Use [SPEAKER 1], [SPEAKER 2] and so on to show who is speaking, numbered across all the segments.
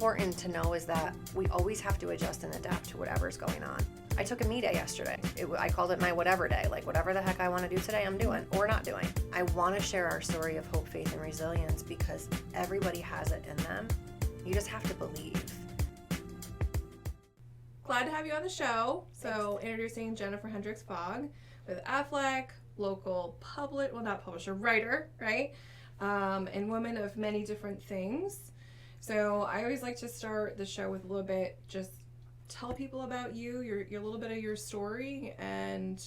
[SPEAKER 1] important to know is that we always have to adjust and adapt to whatever's going on. I took a me day yesterday. I called it my whatever day. Like, whatever the heck I want to do today, I'm doing or not doing. I want to share our story of hope, faith, and resilience because everybody has it in them. You just have to believe.
[SPEAKER 2] Glad to have you on the show. So, introducing Jennifer Hendricks-Fogg with Aflac, local not publisher, writer, right? And woman of many different things. So, I always like to start the show with a little bit, just tell people about you, your little bit of your story, and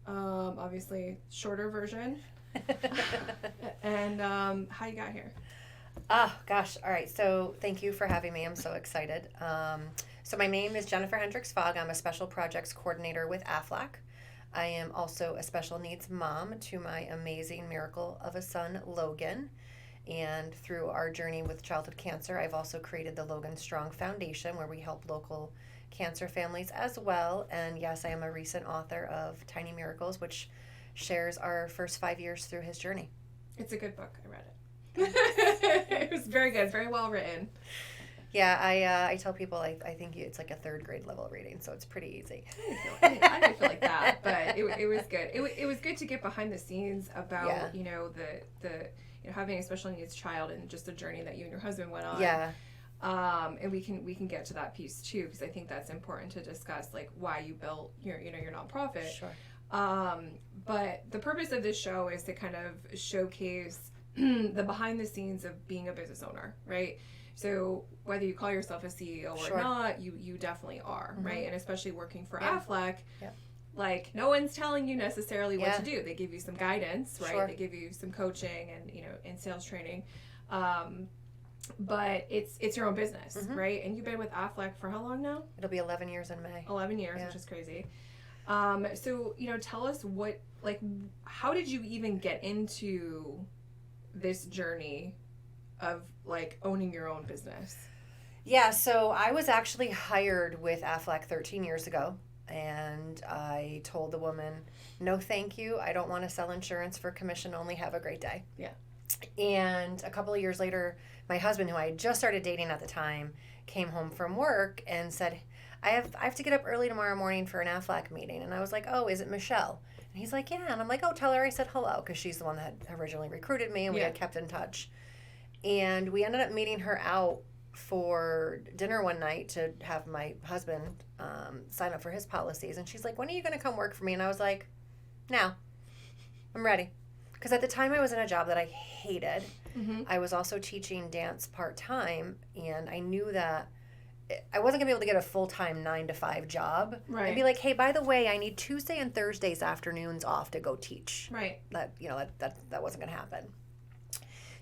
[SPEAKER 2] obviously shorter version, and how you got here.
[SPEAKER 1] Oh, gosh. All right. So thank you for having me. I'm so excited. So my name is Jennifer Hendricks-Fogg. I'm a special projects coordinator with Aflac. I am also a special needs mom to my amazing miracle of a son, Logan. And through our journey with childhood cancer, I've also created the Logan Strong Foundation, where we help local cancer families as well. And yes, I am a recent author of Tiny Miracles, which shares our first 5 years through his journey.
[SPEAKER 2] It's a good book. I read it. It was very good, very well written.
[SPEAKER 1] Yeah, I tell people I think it's like a 3rd grade level reading, so it's pretty easy.
[SPEAKER 2] I didn't feel like that, but it was good. It was good to get behind the scenes about the having a special needs child and just the journey that you and your husband went on.
[SPEAKER 1] Yeah.
[SPEAKER 2] And we can get to that piece too, because I think that's important to discuss, like why you built your nonprofit.
[SPEAKER 1] Sure.
[SPEAKER 2] But the purpose of this show is to kind of showcase the behind the scenes of being a business owner, right? So whether you call yourself a CEO or
[SPEAKER 1] Sure.
[SPEAKER 2] not, you definitely are,
[SPEAKER 1] Mm-hmm.
[SPEAKER 2] right? And especially working for
[SPEAKER 1] Yeah.
[SPEAKER 2] Aflac,
[SPEAKER 1] Yeah.
[SPEAKER 2] like no one's telling you necessarily what
[SPEAKER 1] Yeah.
[SPEAKER 2] to do. They give you some guidance, right?
[SPEAKER 1] Sure.
[SPEAKER 2] They give you some coaching and sales training. But it's your own business,
[SPEAKER 1] Mm-hmm.
[SPEAKER 2] right? And you've been with Aflac for how long now?
[SPEAKER 1] It'll be 11 years in May.
[SPEAKER 2] 11 years,
[SPEAKER 1] Yeah.
[SPEAKER 2] which is crazy. So, tell us how did you even get into this journey of owning your own business?
[SPEAKER 1] Yeah, so I was actually hired with Aflac 13 years ago, and I told the woman, no thank you, I don't want to sell insurance for commission only, have a great day.
[SPEAKER 2] Yeah.
[SPEAKER 1] And a couple of years later, my husband, who I had just started dating at the time, came home from work and said, I have to get up early tomorrow morning for an Aflac meeting. And I was like, oh, is it Michelle? And he's like, yeah. And I'm like, oh, tell her I said hello, because she's the one that had originally recruited me, and we had kept in touch. And we ended up meeting her out for dinner one night to have my husband sign up for his policies. And she's like, when are you going to come work for me? And I was like, now. I'm ready. Because at the time I was in a job that I hated.
[SPEAKER 2] Mm-hmm.
[SPEAKER 1] I was also teaching dance part-time, and I knew that I wasn't going to be able to get a full-time 9-to-5 job.
[SPEAKER 2] Right.
[SPEAKER 1] I'd be like, hey, by the way, I need Tuesday and Thursdays afternoons off to go teach.
[SPEAKER 2] Right.
[SPEAKER 1] That wasn't going to happen.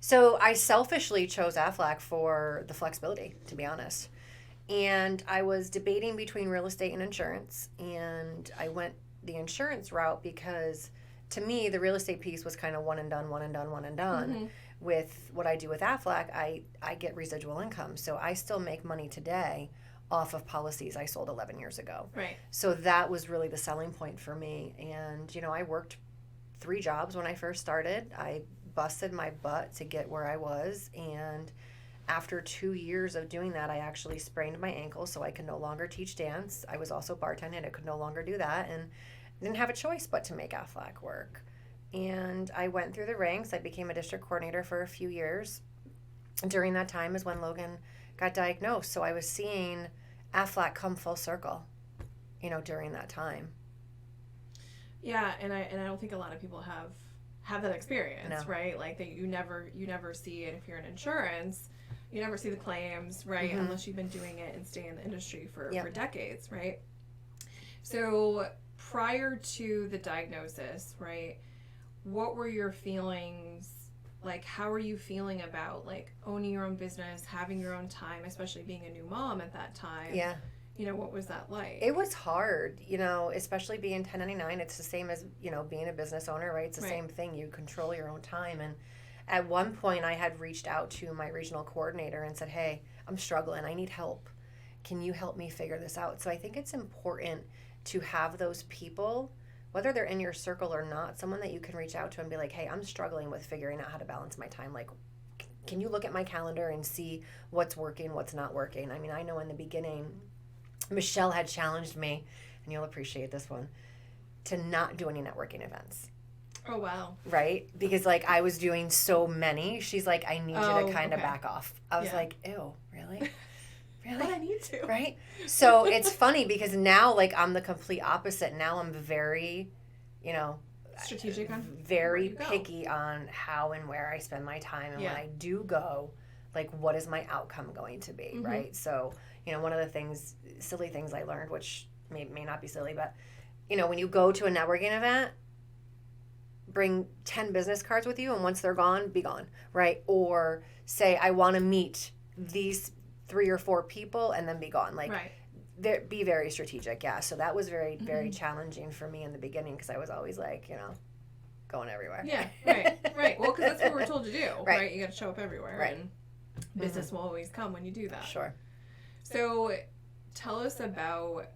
[SPEAKER 1] So I selfishly chose Aflac for the flexibility, to be honest. And I was debating between real estate and insurance, and I went the insurance route because to me, the real estate piece was kind of one and done.
[SPEAKER 2] Mm-hmm.
[SPEAKER 1] With what I do with Aflac, I get residual income. So I still make money today off of policies I sold 11 years ago.
[SPEAKER 2] Right.
[SPEAKER 1] So that was really the selling point for me. And, I worked 3 jobs when I first started. I busted my butt to get where I was. And after 2 years of doing that, I actually sprained my ankle, so I could no longer teach dance. I was also bartending. I could no longer do that. And didn't have a choice but to make Aflac work. And I went through the ranks. I became a district coordinator for a few years. During that time is when Logan got diagnosed. So I was seeing Aflac come full circle, during that time.
[SPEAKER 2] Yeah, and I don't think a lot of people have that experience,
[SPEAKER 1] No.
[SPEAKER 2] right? Like that you never see it if you're in insurance. You never see the claims, right?
[SPEAKER 1] Mm-hmm.
[SPEAKER 2] Unless you've been doing it and stay in the industry for decades, right? So prior to the diagnosis, right, what were your feelings? Like, how are you feeling about, owning your own business, having your own time, especially being a new mom at that time?
[SPEAKER 1] Yeah.
[SPEAKER 2] What was that like?
[SPEAKER 1] It was hard, especially being 1099. It's the same as, being a business owner, right? It's the same thing. You control your own time. And at one point, I had reached out to my regional coordinator and said, hey, I'm struggling. I need help. Can you help me figure this out? So I think it's important to have those people, whether they're in your circle or not, someone that you can reach out to and be like, hey, I'm struggling with figuring out how to balance my time. can you look at my calendar and see what's working, what's not working? I mean, I know in the beginning, Michelle had challenged me, and you'll appreciate this one, to not do any networking events.
[SPEAKER 2] Oh, wow.
[SPEAKER 1] Right? Because, like, I was doing so many. She's like, I need you to kind of back off. I was like, ew, really? Really?
[SPEAKER 2] But I need to.
[SPEAKER 1] Right? So it's funny because now, like, I'm the complete opposite. Now I'm very,
[SPEAKER 2] strategic on
[SPEAKER 1] very picky on how and where I spend my time. And when I do go, like, what is my outcome going to be? Right? So, one of the silly things I learned, which may not be silly, but, when you go to a networking event, bring 10 business cards with you, and once they're gone, be gone, right? Or say, I want to meet these 3 or 4 people, and then be gone. Like, be very strategic, yeah. So that was very, very challenging for me in the beginning because I was always like, going everywhere.
[SPEAKER 2] Yeah, right. Well, because that's what we're told to do, right? You got to show up everywhere, and business will always come when you do that.
[SPEAKER 1] Sure.
[SPEAKER 2] So, tell us about.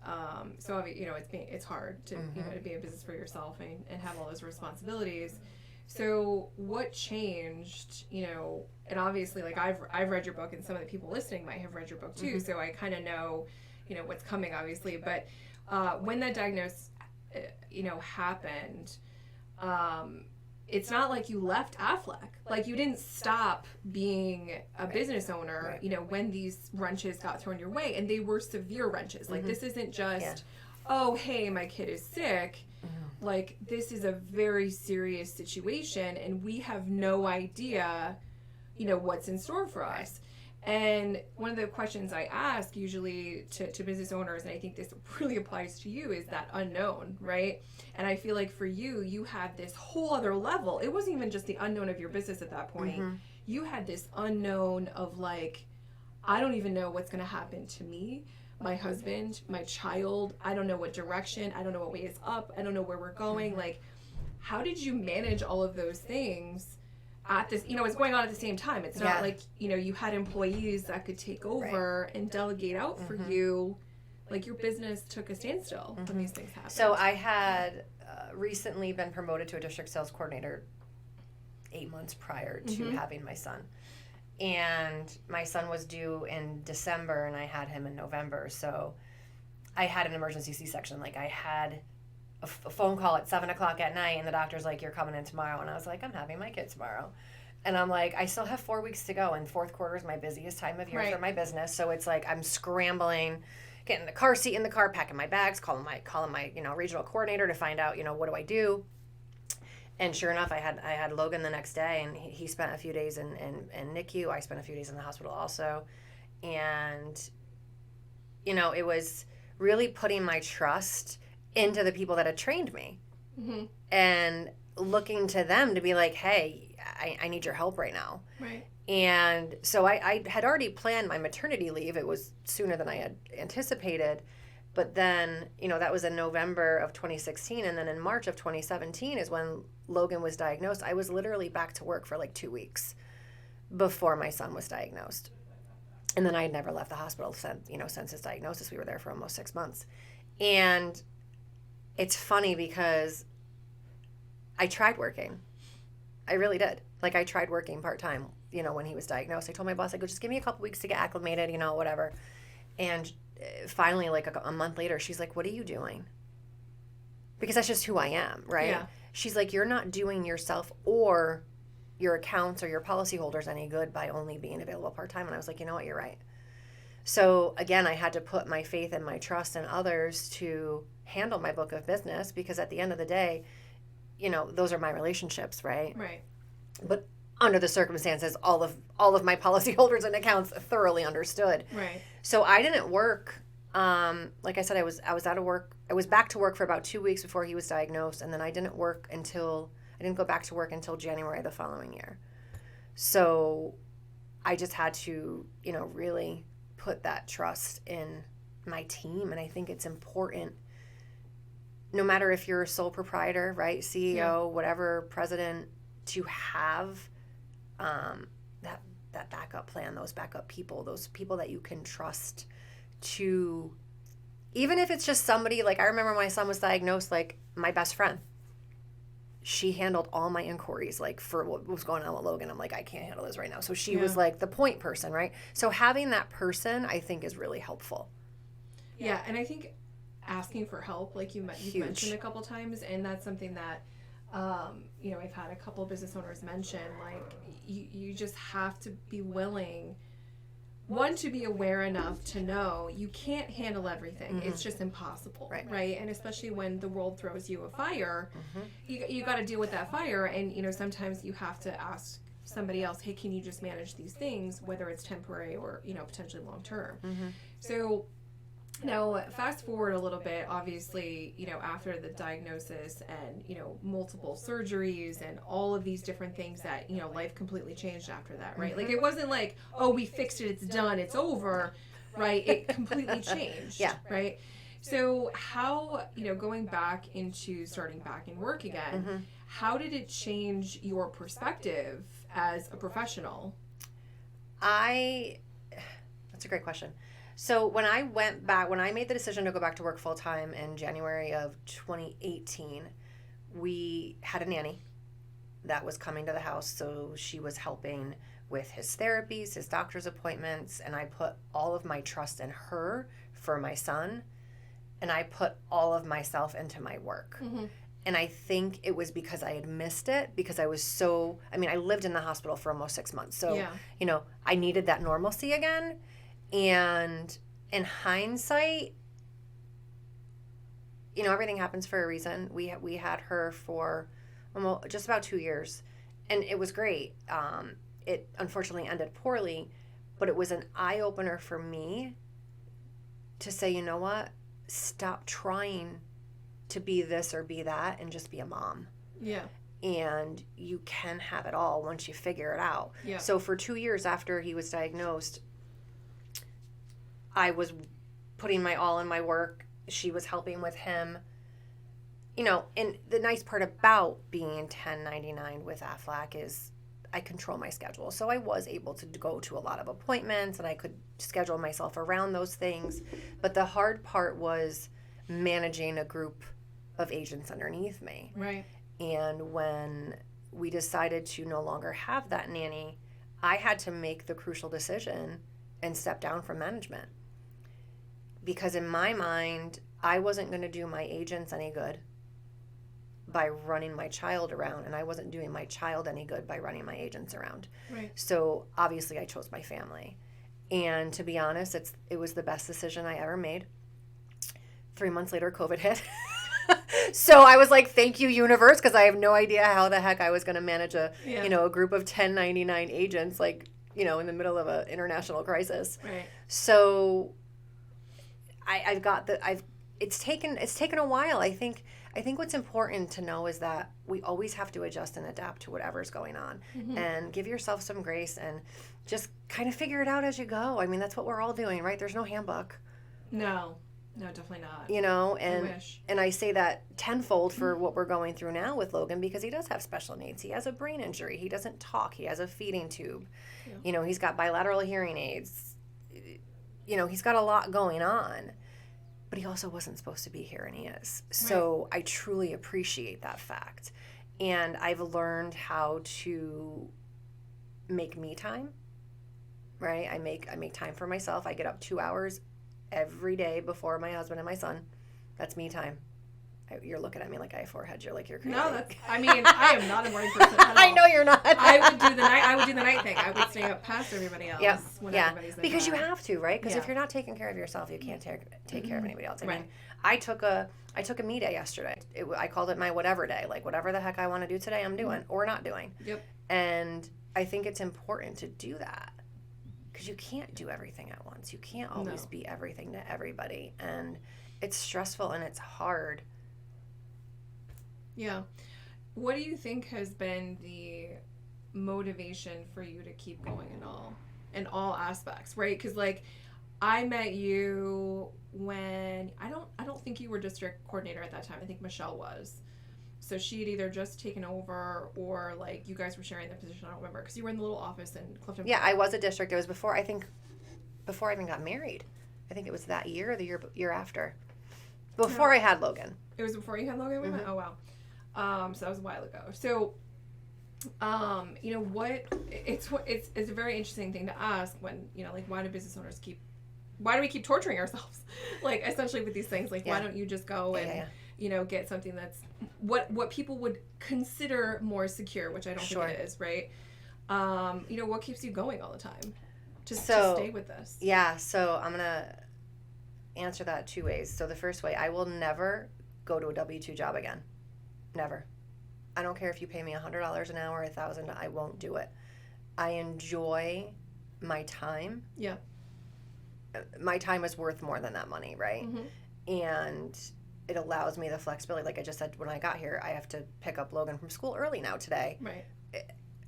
[SPEAKER 2] So, it's hard to to be a business for yourself and have all those responsibilities. So, what changed? And obviously, like I've read your book, and some of the people listening might have read your book too. So I kind of know, what's coming, obviously. But when that diagnosis, happened. It's not like you left Aflac. Like, you didn't stop being a business owner, when these wrenches got thrown your way. And they were severe wrenches. Like, this isn't just, oh, hey, my kid is sick. Like, this is a very serious situation. And we have no idea, what's in store for us. And one of the questions I ask usually to business owners, and I think this really applies to you, is that unknown, right? And I feel like for you, you had this whole other level. It wasn't even just the unknown of your business at that point. You had this unknown of, like, I don't even know what's going to happen to me, my husband, my child. I don't know what direction. I don't know what way is up. I don't know where we're going. Like, how did you manage all of those things at this, it's going on at the same time. It's not like, you had employees that could take over and delegate out for you. Like, your business took a standstill when these things happened.
[SPEAKER 1] So I had recently been promoted to a district sales coordinator 8 months prior to having my son. And my son was due in December, and I had him in November. So I had an emergency C-section. Like, I had a phone call at 7 o'clock at night, and the doctor's like, you're coming in tomorrow. And I was like, I'm having my kid tomorrow. And I'm like, I still have 4 weeks to go, and fourth quarter is my busiest time of year for my business. So it's like I'm scrambling, getting the car seat in the car, packing my bags, calling my regional coordinator to find out, what do I do. And sure enough, I had Logan the next day, and he spent a few days in NICU. I spent a few days in the hospital also. And, it was really putting my trust into the people that had trained me and looking to them to be like, hey, I need your help right now.
[SPEAKER 2] Right.
[SPEAKER 1] And so I had already planned my maternity leave. It was sooner than I had anticipated. But then, that was in November of 2016. And then in March of 2017 is when Logan was diagnosed. I was literally back to work for like 2 weeks before my son was diagnosed. And then I had never left the hospital since his diagnosis. We were there for almost 6 months. And it's funny because I tried working. I really did. Like, I tried working part-time, when he was diagnosed. I told my boss, I go, just give me a couple weeks to get acclimated, whatever. And finally, like a month later, she's like, what are you doing? Because that's just who I am, right?
[SPEAKER 2] Yeah.
[SPEAKER 1] She's like, you're not doing yourself or your accounts or your policyholders any good by only being available part-time. And I was like, you know what, you're right. So again, I had to put my faith and my trust in others to handle my book of business, because at the end of the day, those are my relationships, right?
[SPEAKER 2] Right.
[SPEAKER 1] But under the circumstances, all of my policyholders and accounts thoroughly understood.
[SPEAKER 2] Right.
[SPEAKER 1] So I didn't work. Like I said, I was out of work. I was back to work for about 2 weeks before he was diagnosed, and then I didn't go back to work until January the following year. So I just had to, really put that trust in my team, and I think it's important. No matter if you're a sole proprietor, right, CEO, whatever, president, to have that backup plan, those backup people, those people that you can trust to, even if it's just somebody, like I remember when my son was diagnosed, like my best friend. she handled all my inquiries, like for what was going on with Logan. I'm like, I can't handle this right now. So she
[SPEAKER 2] Yeah.
[SPEAKER 1] was like the point person, right? So having that person, I think, is really helpful.
[SPEAKER 2] Yeah, and I think asking for help, like you've
[SPEAKER 1] Huge.
[SPEAKER 2] mentioned a couple times, and that's something that, you know, I've had a couple of business owners mention, like you just have to be willing, one, to be aware enough to know you can't handle everything. It's just impossible, right? And especially when the world throws you a fire, you got to deal with that fire. And, you know, sometimes you have to ask somebody else, hey, can you just manage these things, whether it's temporary or, you know, potentially long term. So now, fast forward a little bit, obviously, you know, after the diagnosis and, you know, multiple surgeries and all of these different things that, you know, life completely changed after that, right? Like, it wasn't like, oh, we fixed it, it's done, it's over, right? It completely changed, right? So how, you know, going back into starting back in work again, how did it change your perspective as a professional?
[SPEAKER 1] That's a great question. So when I went back, when I made the decision to go back to work full time in January of 2018, we had a nanny that was coming to the house. So she was helping with his therapies, his doctor's appointments, and I put all of my trust in her for my son, and I put all of myself into my work. And I think it was because I had missed it, because I was so, I mean, I lived in the hospital for almost 6 months. So, you know, I needed that normalcy again. And in hindsight, you know, everything happens for a reason. We had her for almost just about 2 years, and it was great. It unfortunately ended poorly, but it was an eye-opener for me to say, you know what? Stop trying to be this or be that and just be a mom.
[SPEAKER 2] Yeah.
[SPEAKER 1] And you can have it all once you figure it out.
[SPEAKER 2] Yeah.
[SPEAKER 1] So for 2 years after he was diagnosed, I was putting my all in my work. She was helping with him. You know, and the nice part about being 1099 with Aflac is I control my schedule. So I was able to go to a lot of appointments, and I could schedule myself around those things. But the hard part was managing a group of agents underneath me.
[SPEAKER 2] Right.
[SPEAKER 1] And when we decided to no longer have that nanny, I had to make the crucial decision and step down from management. Because in my mind, I wasn't going to do my agents any good by running my child around, and I wasn't doing my child any good by running my agents around.
[SPEAKER 2] Right.
[SPEAKER 1] So obviously I chose my family. And to be honest, it was the best decision I ever made. 3 months later, COVID hit. So I was like, thank you, universe, because I have no idea how the heck I was going to manage a group of 1099 agents, like, you know, in the middle of an international crisis.
[SPEAKER 2] Right.
[SPEAKER 1] So it's taken a while. I think what's important to know is that we always have to adjust and adapt to whatever's going on, and give yourself some grace and just kind of figure it out as you go. I mean, that's what we're all doing, right? There's no handbook.
[SPEAKER 2] No, definitely not.
[SPEAKER 1] You know,
[SPEAKER 2] I wish.
[SPEAKER 1] And I say that tenfold for what we're going through now with Logan, because he does have special needs. He has a brain injury. He doesn't talk. He has a feeding tube. Yeah. You know, he's got bilateral hearing aids. You know, he's got a lot going on. But he also wasn't supposed to be here, and he is. So I truly appreciate that fact. And I've learned how to make me time, right? I make time for myself. I get up 2 hours every day before my husband and my son. That's me time. You're looking at me like I have forehead. You're like, you're crazy.
[SPEAKER 2] No, I am not a morning person at all.
[SPEAKER 1] I know you're not.
[SPEAKER 2] I would do the night thing. I would stay up past everybody else. When everybody's in
[SPEAKER 1] because
[SPEAKER 2] bed.
[SPEAKER 1] you have to, right? Because if you're not taking care of yourself, you can't take care of anybody else. I mean, I took a me day yesterday. I called it my whatever day. Like, whatever the heck I want to do today, I'm doing or not doing.
[SPEAKER 2] Yep.
[SPEAKER 1] And I think it's important to do that, because you can't do everything at once. You can't always be everything to everybody, and it's stressful and it's hard.
[SPEAKER 2] Yeah. What do you think has been the motivation for you to keep going in all aspects, right? Because, like, I met you when I don't think you were district coordinator at that time. I think Michelle was. So she had either just taken over, or like you guys were sharing the position. I don't remember, because you were in the little office in Clifton.
[SPEAKER 1] Yeah, I was a district. It was before I even got married. I think it was that year or the year after. Before I had Logan.
[SPEAKER 2] It was before you had Logan? Oh, wow. So that was a while ago. So, you know what? It's a very interesting thing to ask when, you know, like, why do business owners why do we keep torturing ourselves? Like, essentially with these things, like, why don't you just go and, you know, get something that's what people would consider more secure, which I don't think it is, right? You know, what keeps you going all the time? Just to stay with this.
[SPEAKER 1] Yeah, so I'm going to answer that two ways. So the first way, I will never go to a W-2 job again. Never. I don't care if you pay me $100 an hour, $1,000, I won't do it. I enjoy my time.
[SPEAKER 2] Yeah.
[SPEAKER 1] My time is worth more than that money, right?
[SPEAKER 2] Mm-hmm.
[SPEAKER 1] And it allows me the flexibility. Like I just said, when I got here, I have to pick up Logan from school early now today.
[SPEAKER 2] Right.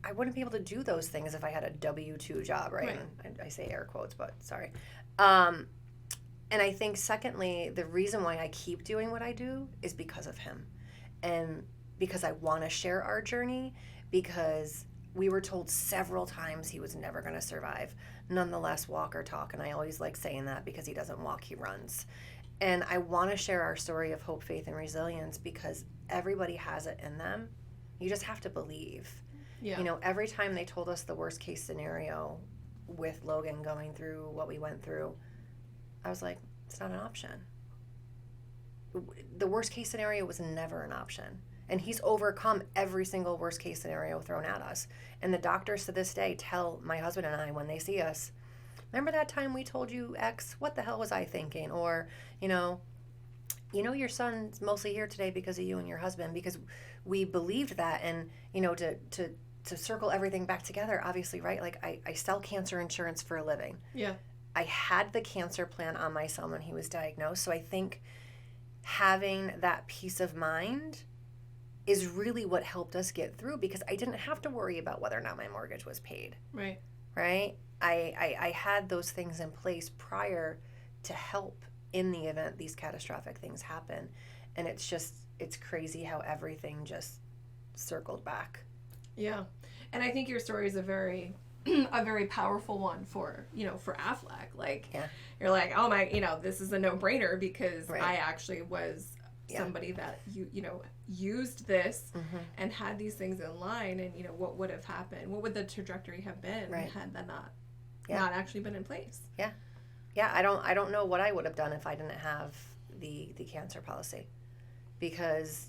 [SPEAKER 1] I wouldn't be able to do those things if I had a W-2 job, right? And I say air quotes, but sorry. And I think, secondly, the reason why I keep doing what I do is because of him. And because I want to share our journey, because we were told several times he was never going to survive. Nonetheless, walk or talk. And I always like saying that because he doesn't walk, he runs. And I want to share our story of hope, faith, and resilience because everybody has it in them. You just have to believe.
[SPEAKER 2] Yeah.
[SPEAKER 1] You know, every time they told us the worst case scenario with Logan going through what we went through, I was like, it's not an option. The worst case scenario was never an option. And he's overcome every single worst case scenario thrown at us. And the doctors to this day tell my husband and I when they see us, remember that time we told you X? What the hell was I thinking? Or, you know, your son's mostly here today because of you and your husband, because we believed that. And, you know, to circle everything back together, obviously, right? Like I sell cancer insurance for a living.
[SPEAKER 2] Yeah.
[SPEAKER 1] I had the cancer plan on my son when he was diagnosed. So I think having that peace of mind is really what helped us get through, because I didn't have to worry about whether or not my mortgage was paid.
[SPEAKER 2] Right.
[SPEAKER 1] Right? I had those things in place prior to help in the event these catastrophic things happen. And it's crazy how everything just circled back.
[SPEAKER 2] Yeah. And I think your story is a very powerful one for Aflac. Like, you're like, oh my, this is a no-brainer because I actually was somebody that used this and had these things in line, and what would have happened? What would the trajectory have been had that not actually been in place?
[SPEAKER 1] I don't know what I would have done if I didn't have the cancer policy, because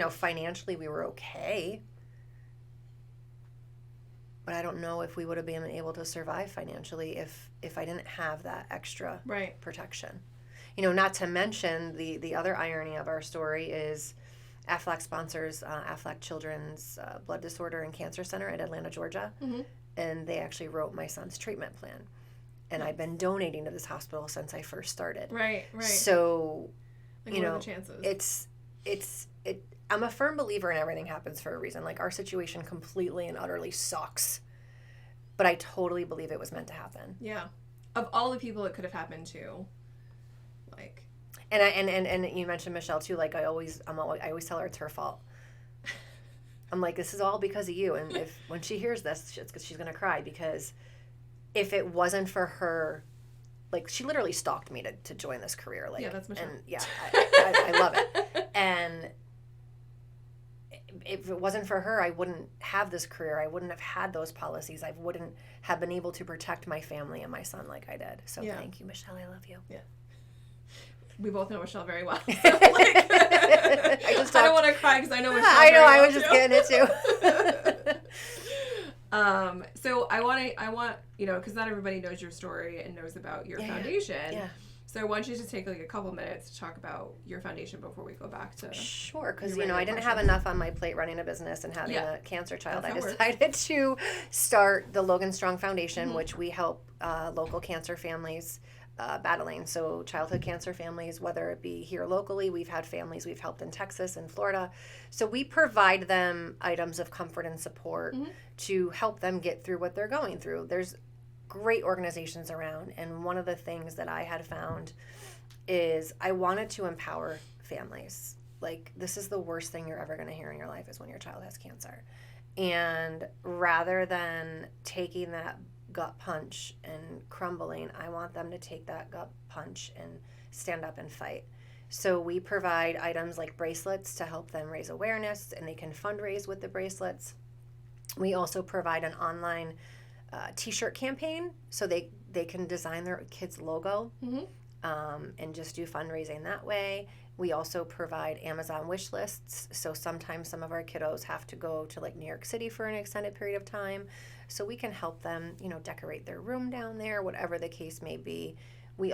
[SPEAKER 1] financially we were okay, but I don't know if we would have been able to survive financially if I didn't have that extra protection. Not to mention the other irony of our story is Aflac sponsors Aflac Children's Blood Disorder and Cancer Center at Atlanta, Georgia, and they actually wrote my son's treatment plan. And I've been donating to this hospital since I first started.
[SPEAKER 2] Right.
[SPEAKER 1] So,
[SPEAKER 2] like, what are the chances?
[SPEAKER 1] I'm a firm believer in everything happens for a reason. Like, our situation completely and utterly sucks, but I totally believe it was meant to happen.
[SPEAKER 2] Yeah. Of all the people it could have happened to, like.
[SPEAKER 1] And you mentioned Michelle too. Like, I always tell her it's her fault. I'm like, this is all because of you. And when she hears this, she's gonna cry, because if it wasn't for her, like, she literally stalked me to join this career. Like,
[SPEAKER 2] yeah, that's Michelle.
[SPEAKER 1] And I love it. And if it wasn't for her, I wouldn't have this career. I wouldn't have had those policies. I wouldn't have been able to protect my family and my son like I did. So thank you, Michelle. I love you.
[SPEAKER 2] Yeah. We both know Michelle very well. So, like, I don't want to cry because I know Michelle.
[SPEAKER 1] I know.
[SPEAKER 2] Very well
[SPEAKER 1] I was just getting it too.
[SPEAKER 2] So I want because not everybody knows your story and knows about your foundation.
[SPEAKER 1] Yeah.
[SPEAKER 2] So why don't you just take like a couple minutes to talk about your foundation before we go back to.
[SPEAKER 1] Sure, because I didn't have enough on my plate running a business and having a cancer child. I decided to start the Logan Strong Foundation, which we help local cancer families battling. So childhood cancer families, whether it be here locally, we've had families we've helped in Texas and Florida. So we provide them items of comfort and support to help them get through what they're going through. There's great organizations around, and one of the things that I had found is I wanted to empower families. Like, this is the worst thing you're ever going to hear in your life, is when your child has cancer. And rather than taking that gut punch and crumbling, I want them to take that gut punch and stand up and fight. So we provide items like bracelets to help them raise awareness, and they can fundraise with the bracelets. We also provide an online t-shirt campaign, so they can design their kids' logo and just do fundraising that way. We also provide Amazon wish lists. So sometimes some of our kiddos have to go to like New York City for an extended period of time. So we can help them, decorate their room down there, whatever the case may be. We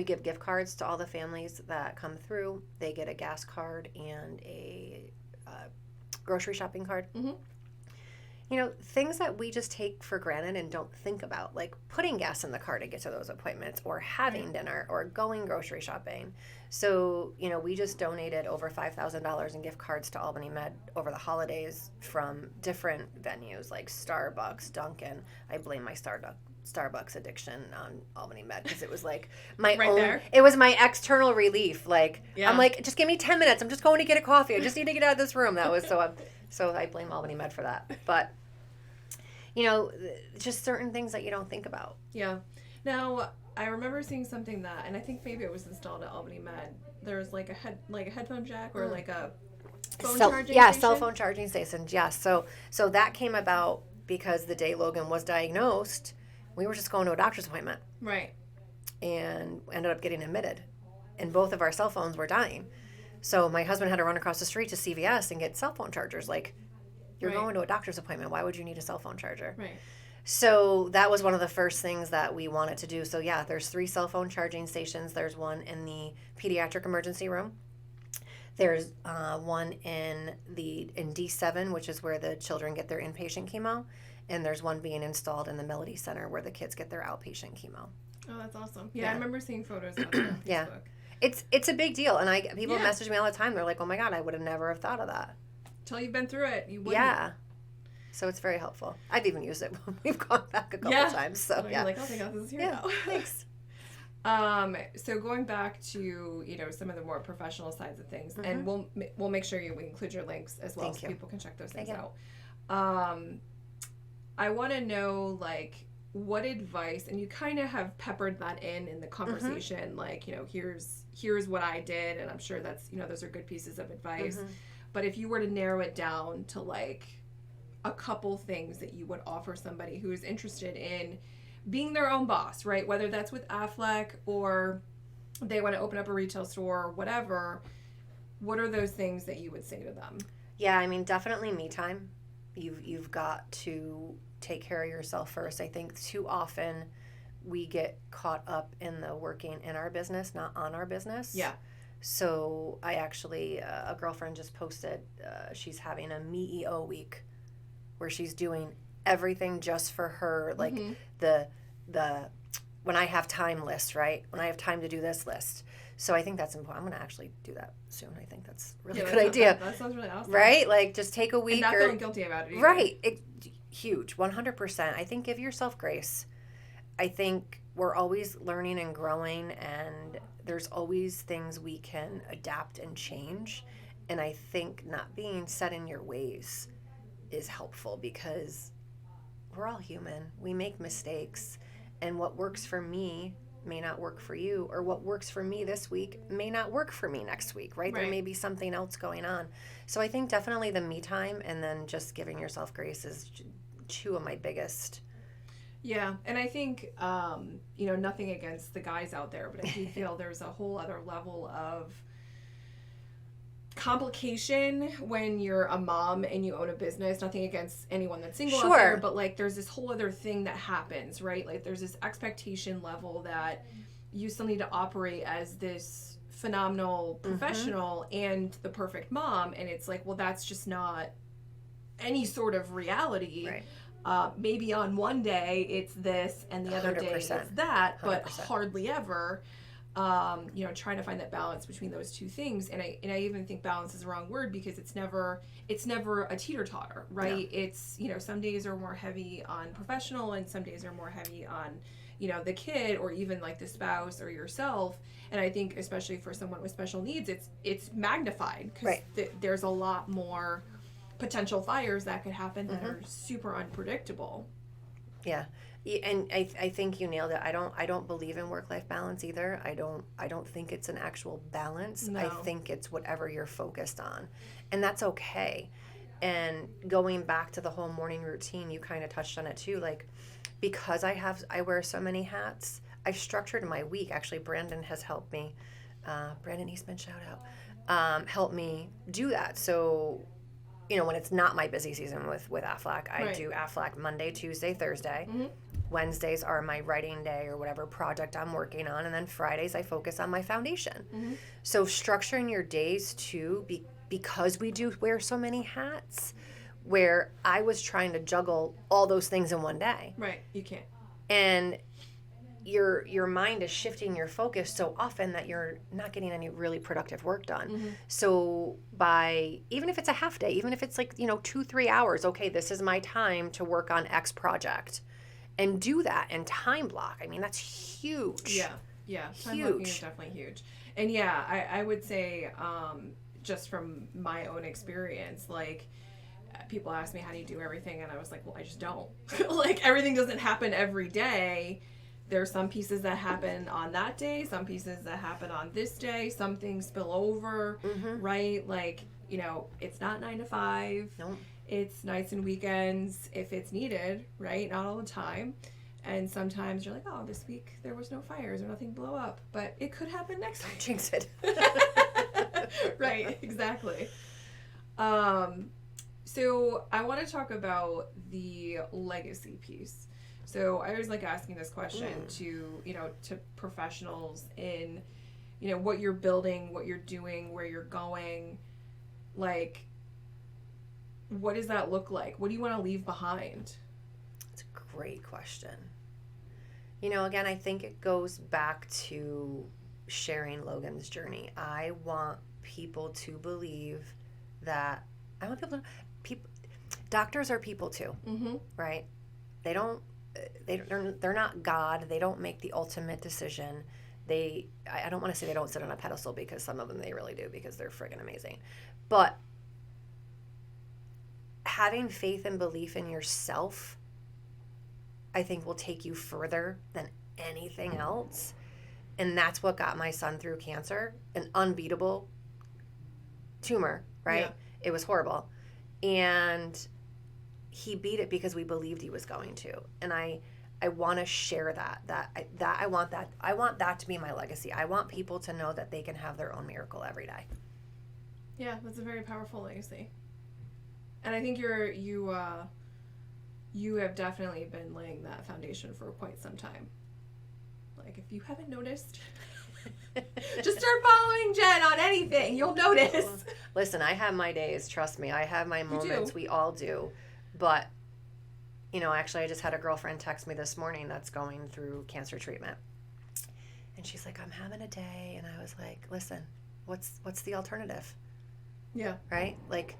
[SPEAKER 1] give gift cards to all the families that come through. They get a gas card and a grocery shopping card. Things that we just take for granted and don't think about, like putting gas in the car to get to those appointments, or having dinner, or going grocery shopping. So, we just donated over $5,000 in gift cards to Albany Med over the holidays from different venues like Starbucks, Dunkin'. I blame my Starbucks addiction on Albany Med, because it was like my
[SPEAKER 2] right
[SPEAKER 1] own
[SPEAKER 2] there.
[SPEAKER 1] It was my external relief. Like, yeah. I'm like, just give me 10 minutes. I'm just going to get a coffee. I just need to get out of this room. That was so I blame Albany Med for that. But just certain things that you don't think about.
[SPEAKER 2] Yeah. Now, I remember seeing something that, and I think maybe it was installed at Albany Med. There's like a headphone jack, or like a phone charging station.
[SPEAKER 1] Cell phone charging stations. Yeah. So that came about because the day Logan was diagnosed, we were just going to a doctor's appointment.
[SPEAKER 2] Right.
[SPEAKER 1] And ended up getting admitted, and both of our cell phones were dying. So my husband had to run across the street to CVS and get cell phone chargers. Like, you're going to a doctor's appointment. Why would you need a cell phone charger?
[SPEAKER 2] Right.
[SPEAKER 1] So that was one of the first things that we wanted to do. So yeah, there's 3 cell phone charging stations. There's one in the pediatric emergency room. There's one in D7, which is where the children get their inpatient chemo. And there's one being installed in the Melody Center where the kids get their outpatient chemo.
[SPEAKER 2] Oh, that's awesome. Yeah. I remember seeing photos of it on Facebook.
[SPEAKER 1] Yeah. It's a big deal. And people message me all the time. They're like, oh my God, I would have never have thought of that.
[SPEAKER 2] Until you've been through it, you wouldn't.
[SPEAKER 1] Yeah. So it's very helpful. I've even used it when we've gone back a couple times. So
[SPEAKER 2] you're like, oh my God, this is here now.
[SPEAKER 1] Thanks.
[SPEAKER 2] So going back to, some of the more professional sides of things, and we'll make sure we include your links as well, so people can check those things out. I want to know, like, what advice, and you kind of have peppered that in the conversation, like, here's what I did, and I'm sure that's, those are good pieces of advice. But if you were to narrow it down to, like, a couple things that you would offer somebody who is interested in being their own boss, right? Whether that's with Aflac or they want to open up a retail store or whatever, what are those things that you would say to them?
[SPEAKER 1] Yeah, I mean, definitely me time. You've got to take care of yourself first. I think too often we get caught up in the working in our business, not on our business.
[SPEAKER 2] Yeah.
[SPEAKER 1] So I actually, a girlfriend just posted, she's having a Me-EO week where she's doing everything just for her, like the when I have time list, right? When I have time to do this list. So I think that's important. I'm going to actually do that soon. I think that's a really good idea.
[SPEAKER 2] That sounds really awesome.
[SPEAKER 1] Right? Like, just take a week.
[SPEAKER 2] And not feeling guilty about it either.
[SPEAKER 1] Right. Huge. 100%. I think give yourself grace. I think we're always learning and growing, and there's always things we can adapt and change. And I think not being set in your ways is helpful, because we're all human. We make mistakes. And what works for me may not work for you, or what works for me this week may not work for me next week, right? There may be something else going on. So I think definitely the me time, and then just giving yourself grace is 2 of my biggest.
[SPEAKER 2] Yeah, and I think, nothing against the guys out there, but I do feel there's a whole other level of complication when you're a mom and you own a business. Nothing against anyone that's single out there, but like there's this whole other thing that happens, right? Like there's this expectation level that you still need to operate as this phenomenal professional and the perfect mom, and it's like, well, that's just not any sort of reality.
[SPEAKER 1] Right.
[SPEAKER 2] Maybe on one day it's this and the other 100%. Day it's that, but 100%. Hardly ever. Trying to find that balance between those two things, and I even think balance is the wrong word, because it's never a teeter-totter, right? No. It's, some days are more heavy on professional, and some days are more heavy on, the kid, or even like the spouse or yourself. And I think especially for someone with special needs, it's magnified, because there's a lot more potential fires that could happen that are super unpredictable.
[SPEAKER 1] Yeah. And I think you nailed it. I don't believe in work-life balance either. I don't think it's an actual balance.
[SPEAKER 2] No.
[SPEAKER 1] I think it's whatever you're focused on. And that's okay. And going back to the whole morning routine, you kind of touched on it too. Like, because I wear so many hats, I've structured my week. Actually, Brandon has helped me. Brandon Eastman, shout out. Helped me do that. So, when it's not my busy season with Aflac, I
[SPEAKER 2] Right.
[SPEAKER 1] do Aflac Monday, Tuesday, Thursday.
[SPEAKER 2] Mm-hmm.
[SPEAKER 1] Wednesdays are my writing day or whatever project I'm working on. And then Fridays, I focus on my foundation.
[SPEAKER 2] Mm-hmm.
[SPEAKER 1] So structuring your days too, because we do wear so many hats, where I was trying to juggle all those things in one day.
[SPEAKER 2] Right. You can't.
[SPEAKER 1] And your mind is shifting your focus so often that you're not getting any really productive work done.
[SPEAKER 2] Mm-hmm.
[SPEAKER 1] So even if it's a half day, even if it's like 2-3 hours, okay, this is my time to work on X project, and do that and time block. I mean, that's huge.
[SPEAKER 2] Yeah. Time blocking is
[SPEAKER 1] Huge.
[SPEAKER 2] definitely huge. And yeah, I would say, just from my own experience, like, people ask me, how do you do everything? And I was like, well, I just don't. Like, everything doesn't happen every day. There's some pieces that happen on that day, some pieces that happen on this day, some things spill over,
[SPEAKER 1] Mm-hmm.
[SPEAKER 2] right? Like, it's not 9 to 5.
[SPEAKER 1] No.
[SPEAKER 2] It's nights and weekends if it's needed, right? Not all the time. And sometimes you're like, oh, this week there was no fires or nothing blew up. But it could happen next week.
[SPEAKER 1] Jinx it.
[SPEAKER 2] Right, exactly. So I want to talk about the legacy piece. So I always like asking this question to professionals in, what you're building, what you're doing, where you're going. Like, what does that look like? What do you want to leave behind?
[SPEAKER 1] It's a great question. Again, I think it goes back to sharing Logan's journey. I want people to believe that doctors are people too,
[SPEAKER 2] Mm-hmm.
[SPEAKER 1] right? They're not God. They don't make the ultimate decision. I don't want to say they don't sit on a pedestal, because some of them they really do, because they're friggin' amazing. But having faith and belief in yourself, I think, will take you further than anything else. And that's what got my son through cancer, an unbeatable tumor, right?
[SPEAKER 2] Yeah.
[SPEAKER 1] It was horrible. And he beat it because we believed he was going to. And I want to share that I want that to be my legacy. I want people to know that they can have their own miracle every day.
[SPEAKER 2] Yeah, that's a very powerful legacy. And I think you have definitely been laying that foundation for quite some time. Like, if you haven't noticed, just start following Jen on anything. You'll notice.
[SPEAKER 1] Listen, I have my days. Trust me. I have my moments.
[SPEAKER 2] do.
[SPEAKER 1] We all do. But, actually, I just had a girlfriend text me this morning that's going through cancer treatment. And she's like, I'm having a day. And I was like, listen, what's the alternative?
[SPEAKER 2] Yeah.
[SPEAKER 1] Right? Like,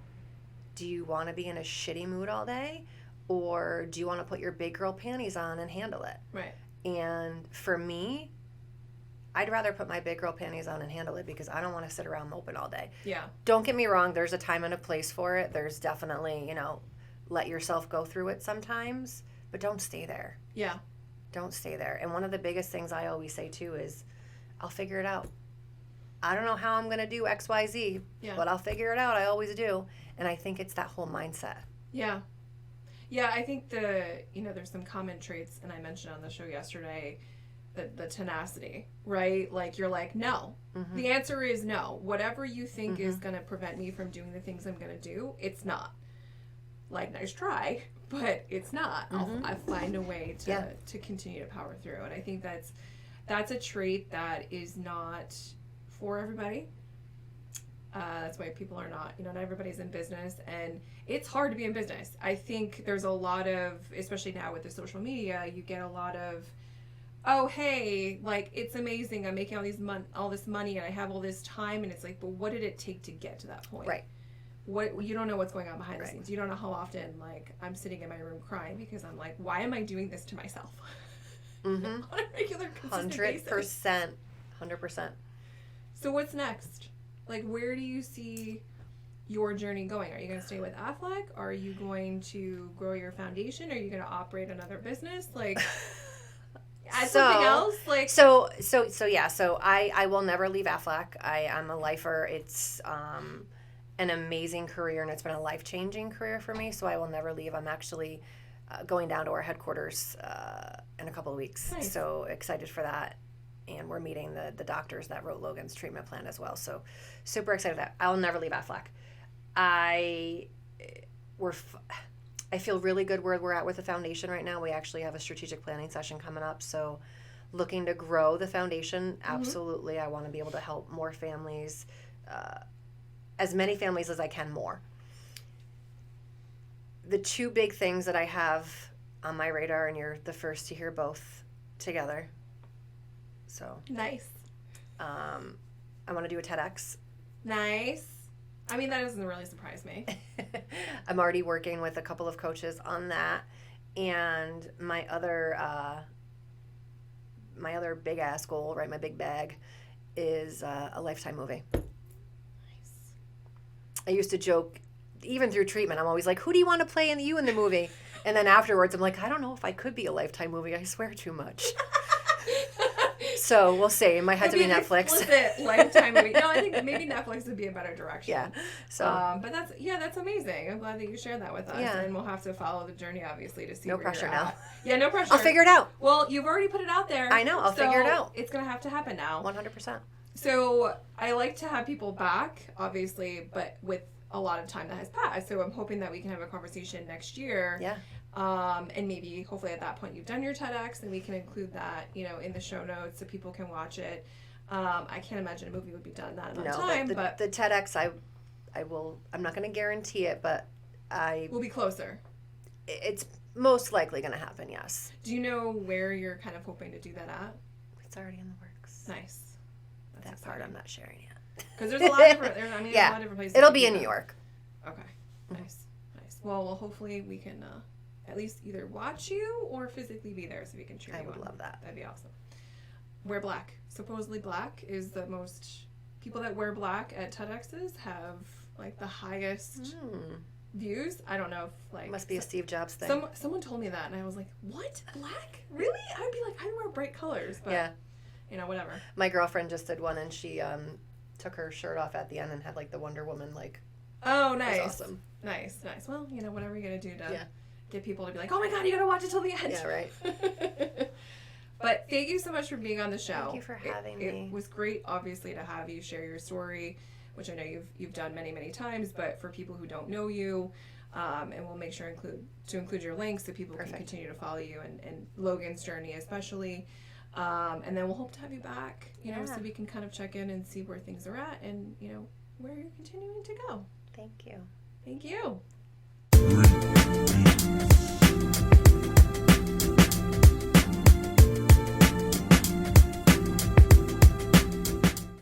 [SPEAKER 1] do you want to be in a shitty mood all day? Or do you want to put your big girl panties on and handle it?
[SPEAKER 2] Right.
[SPEAKER 1] And for me, I'd rather put my big girl panties on and handle it, because I don't want to sit around moping all day.
[SPEAKER 2] Yeah.
[SPEAKER 1] Don't get me wrong. There's a time and a place for it. There's definitely, let yourself go through it sometimes, but don't stay there.
[SPEAKER 2] Yeah.
[SPEAKER 1] Don't stay there. And one of the biggest things I always say too is, I'll figure it out. I don't know how I'm going to do X, Y, Z, but I'll figure it out. I always do. And I think it's that whole mindset.
[SPEAKER 2] Yeah. Yeah, I think there's some common traits, and I mentioned on the show yesterday, the tenacity, right? Like, you're like, no.
[SPEAKER 1] Mm-hmm.
[SPEAKER 2] The answer is no. Whatever you think is going to prevent me from doing the things I'm going to do, it's not. Like, nice try, but it's not.
[SPEAKER 1] Mm-hmm.
[SPEAKER 2] I'll find a way to continue to power through. And I think that's a trait that is not for everybody. That's why people are not everybody's in business, and it's hard to be in business. I think there's a lot of, especially now with the social media, you get a lot of, oh, hey, like, it's amazing, I'm making all this money and I have all this time, and it's like, but what did it take to get to that point?
[SPEAKER 1] Right.
[SPEAKER 2] What, you don't know what's going on behind the scenes. You don't know how often, like, I'm sitting in my room crying because I'm like, why am I doing this to myself?
[SPEAKER 1] Mm-hmm.
[SPEAKER 2] On a regular, consistent basis.
[SPEAKER 1] 100%.
[SPEAKER 2] So what's next? Like, where do you see your journey going? Are you going to stay with Aflac? Are you going to grow your foundation? Are you going to operate another business? Like, add something else? Like,
[SPEAKER 1] so I will never leave Aflac. I'm a lifer. It's an amazing career, and it's been a life-changing career for me, so I will never leave. I'm actually going down to our headquarters in a couple of weeks.
[SPEAKER 2] Nice.
[SPEAKER 1] So excited for that. And we're meeting the doctors that wrote Logan's treatment plan as well. So super excited that I'll never leave Aflac. I feel really good where we're at with the foundation right now. We actually have a strategic planning session coming up. So looking to grow the foundation, absolutely. I want to be able to help more families, as many families as I can more. The two big things that I have on my radar, and you're the first to hear both together. So
[SPEAKER 2] nice.
[SPEAKER 1] I want to do a TEDx.
[SPEAKER 2] Nice. I mean, that doesn't really surprise me.
[SPEAKER 1] I'm already working with a couple of coaches on that, and my other big ass goal, right? My big bag is a Lifetime movie.
[SPEAKER 2] Nice.
[SPEAKER 1] I used to joke, even through treatment, I'm always like, "Who do you want to play in the movie?" And then afterwards, I'm like, "I don't know if I could be a Lifetime movie. I swear too much." So we'll see. It might have to be Netflix.
[SPEAKER 2] Explicit Lifetime movie. No, I think maybe Netflix would be a better direction.
[SPEAKER 1] Yeah. So,
[SPEAKER 2] but that's amazing. I'm glad that you shared that with us.
[SPEAKER 1] Yeah.
[SPEAKER 2] And we'll have to follow the journey, obviously, to see.
[SPEAKER 1] No
[SPEAKER 2] where
[SPEAKER 1] pressure
[SPEAKER 2] you're
[SPEAKER 1] now.
[SPEAKER 2] at. Yeah, no pressure.
[SPEAKER 1] I'll figure it out.
[SPEAKER 2] Well, you've already put it out there.
[SPEAKER 1] I know. I'll figure it out.
[SPEAKER 2] It's gonna have to happen now.
[SPEAKER 1] 100%.
[SPEAKER 2] So I like to have people back, obviously, but with a lot of time that has passed. So I'm hoping that we can have a conversation next year.
[SPEAKER 1] Yeah.
[SPEAKER 2] And maybe hopefully at that point you've done your TEDx, and we can include that, in the show notes so people can watch it. I can't imagine a movie would be done that amount of time, but
[SPEAKER 1] the TEDx, I will. I'm not going to guarantee it, but
[SPEAKER 2] we'll be closer.
[SPEAKER 1] It's most likely going to happen. Yes.
[SPEAKER 2] Do you know where you're kind of hoping to do that at?
[SPEAKER 1] It's already in the works.
[SPEAKER 2] Nice. That's
[SPEAKER 1] that
[SPEAKER 2] exciting.
[SPEAKER 1] part I'm not sharing yet.
[SPEAKER 2] Because there's a lot of different. There's a lot of different places.
[SPEAKER 1] It'll be in New York.
[SPEAKER 2] Okay. Nice. Well, hopefully we can at least either watch you or physically be there so we can cheer you on.
[SPEAKER 1] I would love that.
[SPEAKER 2] That'd be awesome. Wear black. Supposedly black is the most... People that wear black at TEDx's have, like, the highest views. I don't know if, like...
[SPEAKER 1] Must be a Steve Jobs thing.
[SPEAKER 2] Someone told me that, and I was like, what? Black? Really? I'd be like, I wear bright colors. But, whatever.
[SPEAKER 1] My girlfriend just did one, and she took her shirt off at the end and had, like, the Wonder Woman, like...
[SPEAKER 2] Oh, nice.
[SPEAKER 1] It was awesome.
[SPEAKER 2] Nice. Well, whatever you're going to do to get people to be like, oh my God, you got to watch it till the end.
[SPEAKER 1] Yeah, right.
[SPEAKER 2] But thank you so much for being on the show.
[SPEAKER 1] Thank you for having me.
[SPEAKER 2] It was great, obviously, to have you share your story, which I know you've done many, many times. But for people who don't know you, and we'll make sure to include your links so people can continue to follow you and Logan's journey especially. And then we'll hope to have you back, so we can kind of check in and see where things are at and, where you're continuing to go.
[SPEAKER 1] Thank you.
[SPEAKER 2] Thank you.